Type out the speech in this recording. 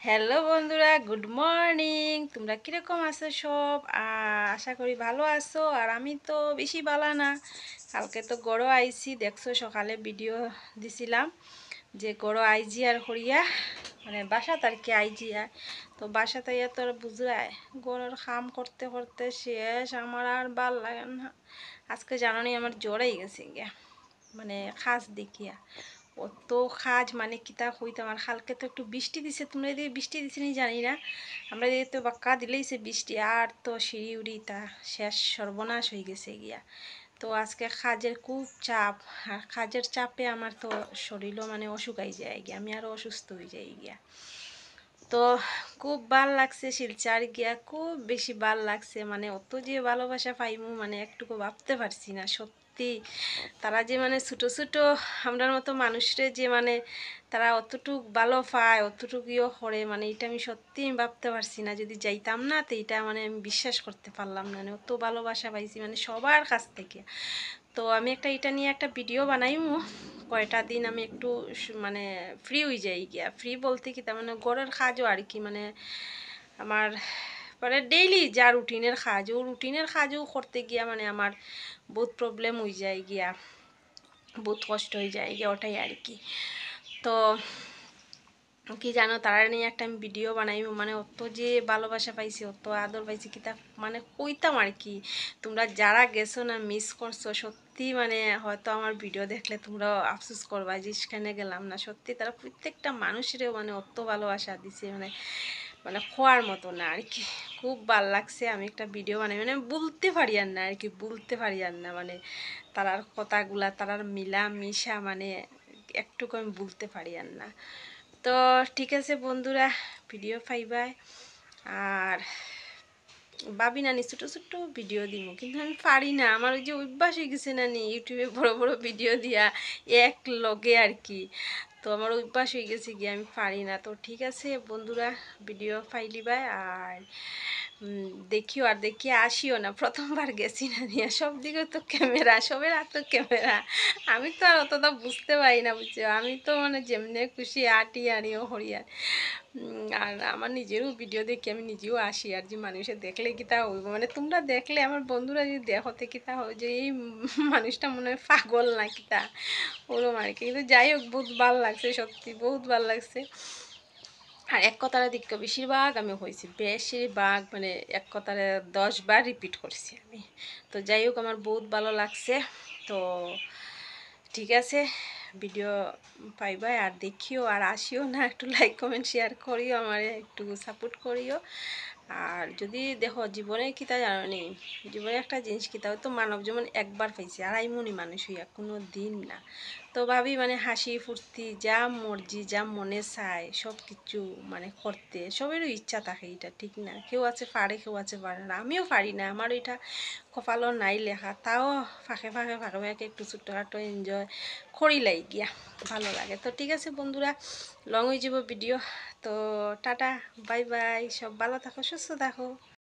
Hello বন্ধুরা, good morning. তোমরা কীরকম আছো সব? আশা করি ভালো আছো। আর আমি তো বেশি ভালো না। কালকে তো গড়ো আইছি, দেখছো সকালে ভিডিও দিছিলাম যে গড়ো আইজি আর হরিয়া মানে বাসাত আর কি আইজি আর তো বাসাতে ইয়া তোর বুঝরায় গড়ের কাম করতে করতে শেষ। আমার আর ভাল লাগে না। আজকে জানানি আমার জ্বরেই গেছে গিয়া, মানে খাস দেখিয়া অত কাজ মানে কিতা হইতাম। আর কালকে তো একটু বৃষ্টি দিছে, তোমরা এদিকে বৃষ্টি দিছে নি জানি না, আমরা এদিকে তো বাক্কা দিলেইছে বৃষ্টি। আর তো সিঁড়ি উড়ি তা শেষ সর্বনাশ হয়ে গেছে গিয়া। তো আজকে কাজের খুব চাপ, আর কাজের চাপে আমার তো শরীরও মানে অসুখাই যায় গিয়া, আমি আরও অসুস্থ হয়ে যাই গিয়া। তো খুব ভাল লাগছে শিলচার গিয়া, খুব বেশি ভাল লাগছে। মানে অত যে ভালোবাসা পাইমু মানে একটুকু ভাবতে পারছি না সত্যি। তারা যে মানে ছোটো ছোটো আমরার মতো মানুষরে যে মানে তারা অতটুক ভালো পায়, অতটুক ইয়ে করে, মানে এটা আমি সত্যি ভাবতে পারছি না। যদি যাইতাম না তো এটা মানে আমি বিশ্বাস করতে পারলাম না, মানে অত ভালোবাসা পাইছি মানে সবার কাছ থেকে। তো আমি এটা নিয়ে একটা ভিডিও বানাইমু। কয়টা দিন আমি একটু মানে ফ্রি হয়ে যাই গিয়া, ফ্রি বলতে কি তার মানে ঘরের কাজও আর কি, মানে আমার মানে ডেইলি যা রুটিনের কাজ, ও রুটিনের কাজও করতে গিয়া মানে আমার বহুত প্রবলেম হয়ে যায় গিয়া, বহুত কষ্ট হয়ে যায় গিয়া, ওটাই আর কি। তো কি জানো, তারা নিয়ে একটা আমি ভিডিও বানাই, মানে অত যে ভালোবাসা পাইছি, অত আদর পাইছি কিতা মানে কইতাম আর কি। তোমরা যারা গেছো না, মিস করছো সত্যি, মানে হয়তো আমার ভিডিও দেখলে তোমরা আফসোস করবা যে সেখানে গেলাম না। সত্যি তারা প্রত্যেকটা মানুষেরও মানে অত ভালোবাসা দিছে, মানে মানে খোয়ার মতো না আর কি। খুব ভাল লাগছে। আমি একটা ভিডিও বানাই, মানে বলতে পারি আর না আর কি, বলতে পারি আর না, মানে তারার কথাগুলা, তারার মিলা মিশা মানে একটুকু আমি বলতে পারি আর না। তো ঠিক আছে বন্ধুরা, ভিডিও পাইবাই। আর ভাবি নানি ছোটো ছোটো ভিডিও দিব, কিন্তু আমি পারি না। আমার ওই যে অভ্যাস হয়ে গেছে নানি ইউটিউবে বড় বড় ভিডিও দিয়া এক লগে আর কি। তো আমার অভ্যাস হয়ে গেছে গিয়ে, আমি পারি না। তো ঠিক আছে বন্ধুরা, ভিডিও পাইলিবাই। আর দেখিও, আর দেখিয়ে আসিও না। প্রথমবার গেছি না নিয়ে, সব দিকে তো ক্যামেরা, সবের হাত ক্যামেরা। আমি তো আর অতটা বুঝতে পারি না, বুঝছো। আমি তো মানে যেমনি খুশি আটি আনিও হরিয়ার। আর আমার নিজেরও ভিডিও দেখি, আমি নিজেও আসি আর যে মানুষে দেখলে কি তা হইব, মানে তোমরা দেখলে আমার বন্ধুরা যদি দেখতে কি তা হয় যে এই মানুষটা মনে হয় পাগল না কি তা ওরম আর কি। কিন্তু যাই হোক, বহুত ভাল লাগছে, সত্যি বহুত ভাল লাগছে। আর এক কথার দিক বেশিরভাগ আমি হয়েছি, বেশিরভাগ মানে এক কথারে 10 বার রিপিট করছি আমি। তো যাই হোক, আমার বহুত ভালো লাগছে। তো ঠিক আছে, ভিডিও পাইবাই। আর দেখিও আর আসিও না, একটু লাইক কমেন্ট শেয়ার করিও, আমার একটু সাপোর্ট করিও। আর যদি দেখো জীবনে কিতা জানো নি, জীবনে একটা জিনিস কিতা হয়তো মানব যেমন একবার পাইছে, আর আইমনি মানুষ হইয়া কোনো দিন না। তো ভাবি মানে হাসি ফুর্তি যা মর্জি যা মনে চায় সব কিছু মানে করতে সবেরও ইচ্ছা থাকে, এটা ঠিক না। কেউ আছে পারে, কেউ আছে পারে না। আমিও পারি না, আমার এটা কপালও নাই লেখা। তাও ফাঁকে ফাঁকে ফাঁকে ফাঁকে একটু ছোট্টখাটো এনজয় করিলাই গিয়া, ভালো লাগে। তো ঠিক আছে বন্ধুরা, লং হয়ে যাব ভিডিও। তো টাটা, বাই বাই, সব ভালো থাকো, সুস্থ থাকো।